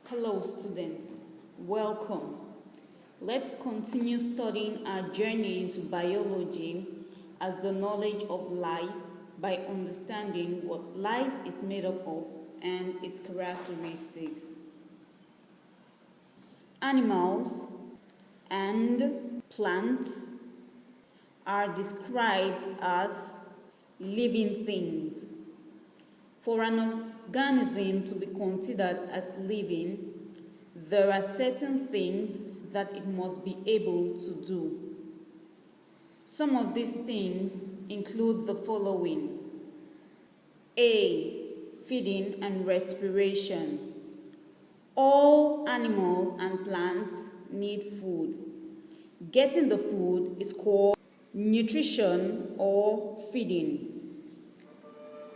Hello students, welcome. Let's continue studying our journey into biology as the knowledge of life by understanding what life is made up of and its characteristics. Animals and plants are described as living things. For an organism to be considered as living, there are certain things that it must be able to do. Some of these things include the following. A. Feeding and respiration. All animals and plants need food. Getting the food is called nutrition or feeding.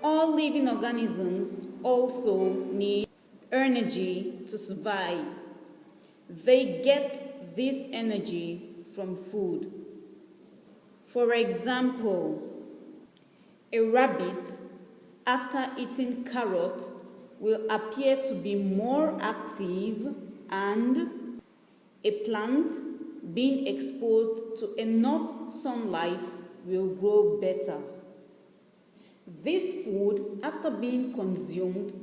All living organisms also need energy to survive. They get this energy from food. For example, a rabbit, after eating carrot, will appear to be more active, and a plant being exposed to enough sunlight will grow better. This food, after being consumed,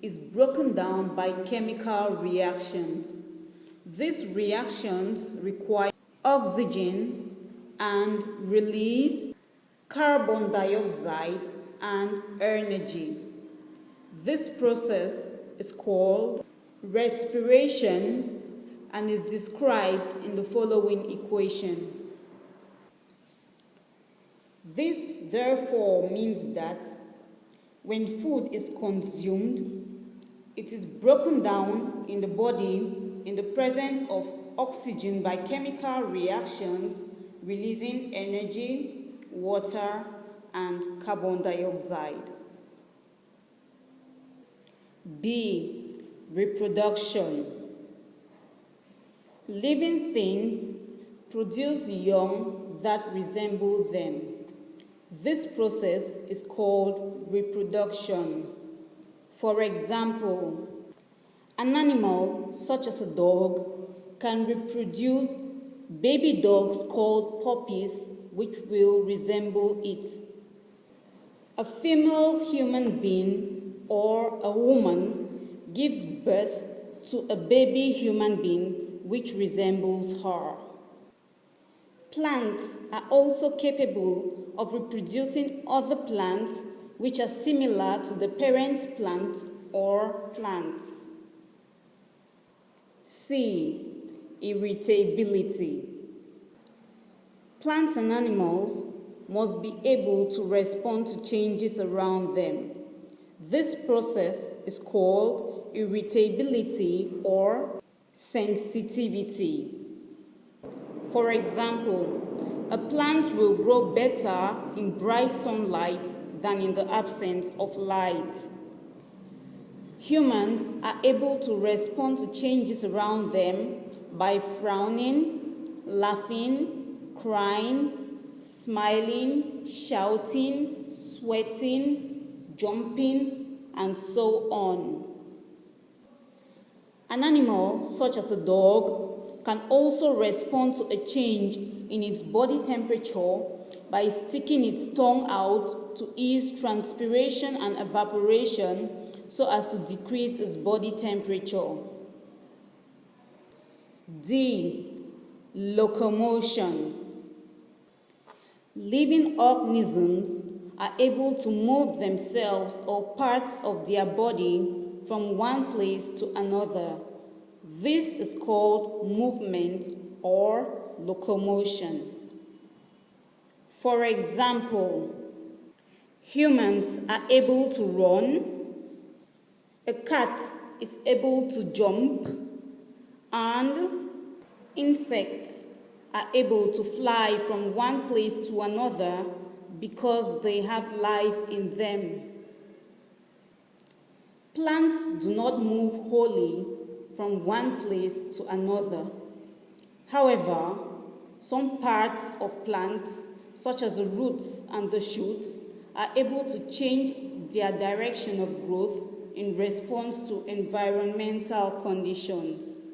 is broken down by chemical reactions. These reactions require oxygen and release carbon dioxide and energy. This process is called respiration and is described in the following equation. This therefore means that when food is consumed, it is broken down in the body in the presence of oxygen by chemical reactions, releasing energy, water, and carbon dioxide. B. Reproduction. Living things produce young that resemble them. This process is called reproduction. For example, an animal such as a dog can reproduce baby dogs called puppies which will resemble it. A female human being or a woman gives birth to a baby human being which resembles her. Plants are also capable of reproducing other plants which are similar to the parent plant or plants. C. Irritability. Plants and animals must be able to respond to changes around them. This process is called irritability or sensitivity. For example, a plant will grow better in bright sunlight than in the absence of light. Humans are able to respond to changes around them by frowning, laughing, crying, smiling, shouting, sweating, jumping, and so on. An animal, such as a dog, can also respond to a change in its body temperature by sticking its tongue out to ease transpiration and evaporation so as to decrease its body temperature. D. Locomotion. Living organisms are able to move themselves or parts of their body from one place to another. This is called movement or locomotion. For example, humans are able to run, a cat is able to jump, and insects are able to fly from one place to another because they have life in them. Plants do not move wholly from one place to another. However, some parts of plants, such as the roots and the shoots, are able to change their direction of growth in response to environmental conditions.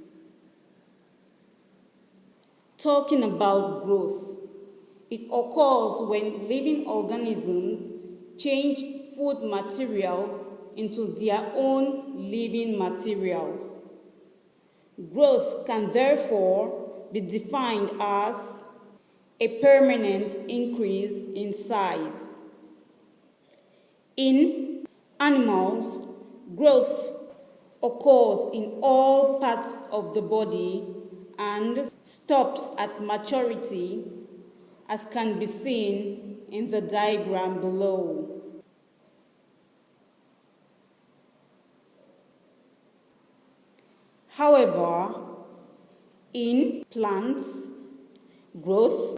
Talking about growth, it occurs when living organisms change food materials into their own living materials. Growth can therefore be defined as a permanent increase in size. In animals, growth occurs in all parts of the body and stops at maturity, as can be seen in the diagram below. However, in plants, growth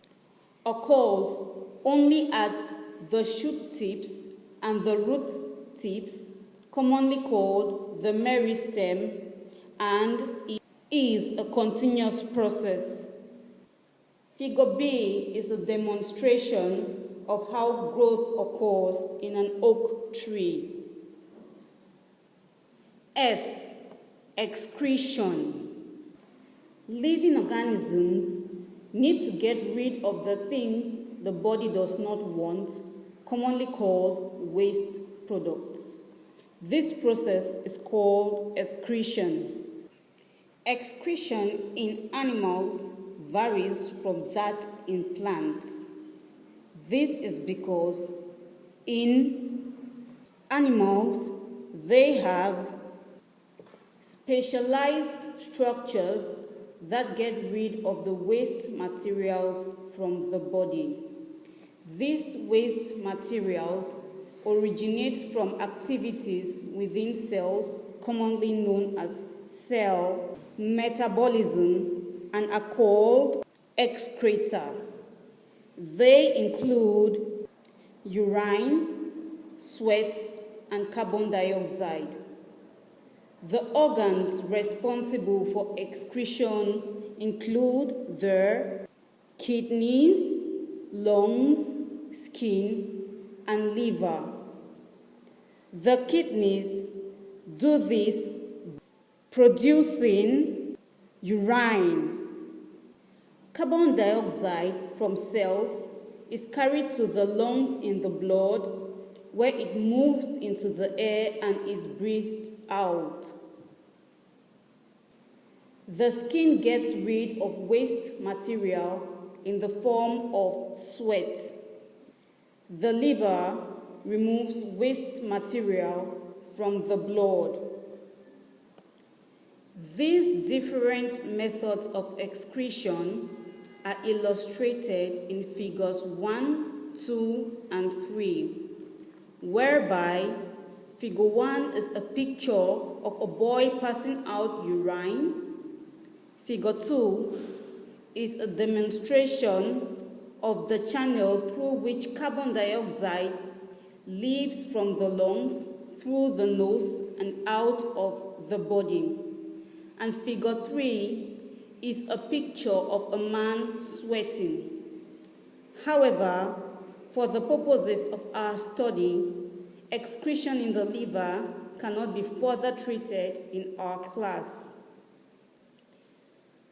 occurs only at the shoot tips and the root tips, commonly called the meristem, and it is a continuous process. Figure B is a demonstration of how growth occurs in an oak tree. F. Excretion. Living organisms need to get rid of the things the body does not want, commonly called waste products. This process is called excretion. Excretion in animals varies from that in plants. This is because in animals, they have specialized structures that get rid of the waste materials from the body. These waste materials originate from activities within cells, commonly known as cell metabolism, and are called excreta. They include urine, sweat, and carbon dioxide. The organs responsible for excretion include the kidneys, lungs, skin, and liver. The kidneys do this producing urine. Carbon dioxide from cells is carried to the lungs in the blood, where it moves into the air and is breathed out. The skin gets rid of waste material in the form of sweat. The liver removes waste material from the blood. These different methods of excretion are illustrated in figures 1, 2, and 3, whereby figure 1 is a picture of a boy passing out urine. Figure 2 is a demonstration of the channel through which carbon dioxide leaves from the lungs through the nose and out of the body. And figure 3 is a picture of a man sweating. However, for the purposes of our study, excretion in the liver cannot be further treated in our class.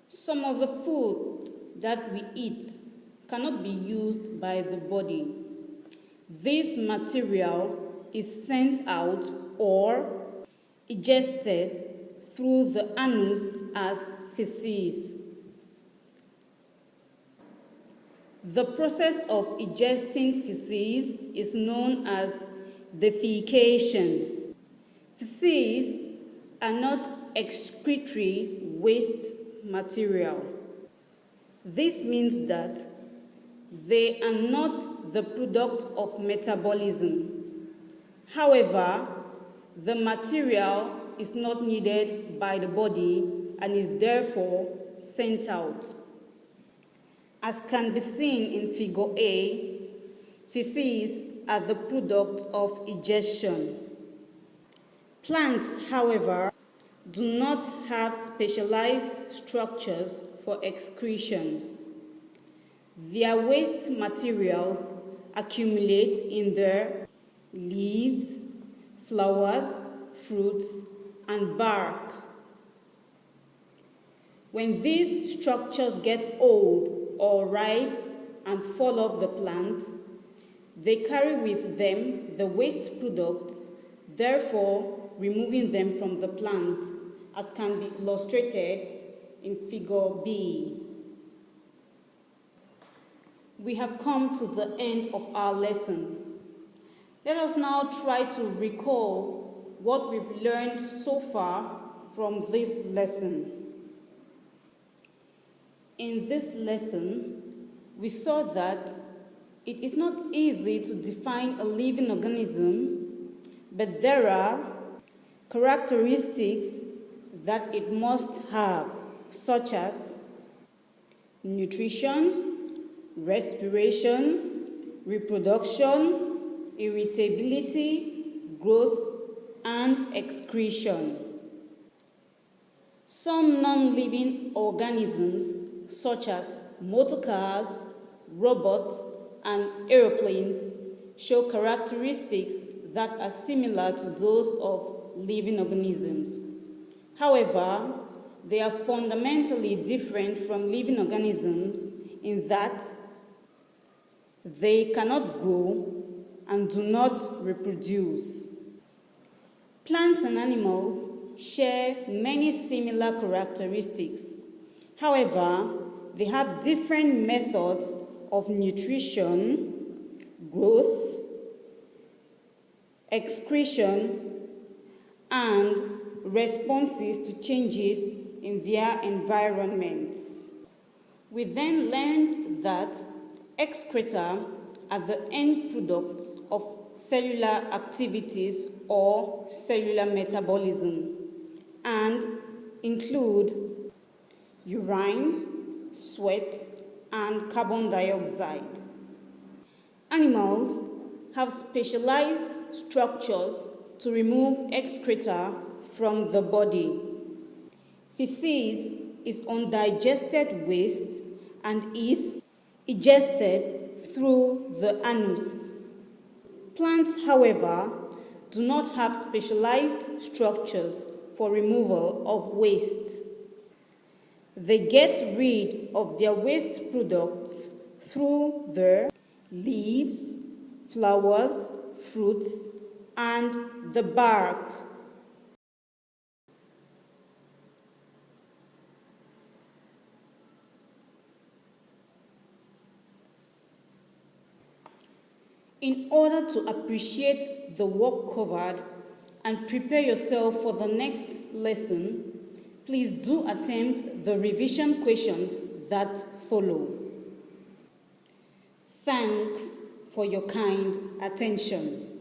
Some of the food that we eat cannot be used by the body. This material is sent out or ingested through the anus as feces. The process of ingesting feces is known as defecation. Feces are not excretory waste material. This means that they are not the product of metabolism. However, the material is not needed by the body and is therefore sent out. As can be seen in figure A, feces are the product of ingestion. Plants, however, do not have specialized structures for excretion. Their waste materials accumulate in their leaves, flowers, fruits, and bark. When these structures get old or ripe and fall off the plant, they carry with them the waste products, therefore removing them from the plant, as can be illustrated in Figure B. We have come to the end of our lesson. Let us now try to recall what we've learned so far from this lesson. In this lesson, we saw that it is not easy to define a living organism, but there are characteristics that it must have, such as nutrition, respiration, reproduction, irritability, growth, and excretion. Some non-living organisms, such as motor cars, robots, and aeroplanes, show characteristics that are similar to those of living organisms. However, they are fundamentally different from living organisms in that they cannot grow and do not reproduce. Plants and animals share many similar characteristics. However, they have different methods of nutrition, growth, excretion, and responses to changes in their environments. We then learned that excreta are the end products of cellular activities or cellular metabolism and include urine, sweat, and carbon dioxide. Animals have specialized structures to remove excreta from the body. Feces is undigested waste and is ingested through the anus. Plants, however, do not have specialized structures for removal of waste. They get rid of their waste products through their leaves, flowers, fruits, and the bark. In order to appreciate the work covered and prepare yourself for the next lesson, please do attempt the revision questions that follow. Thanks for your kind attention.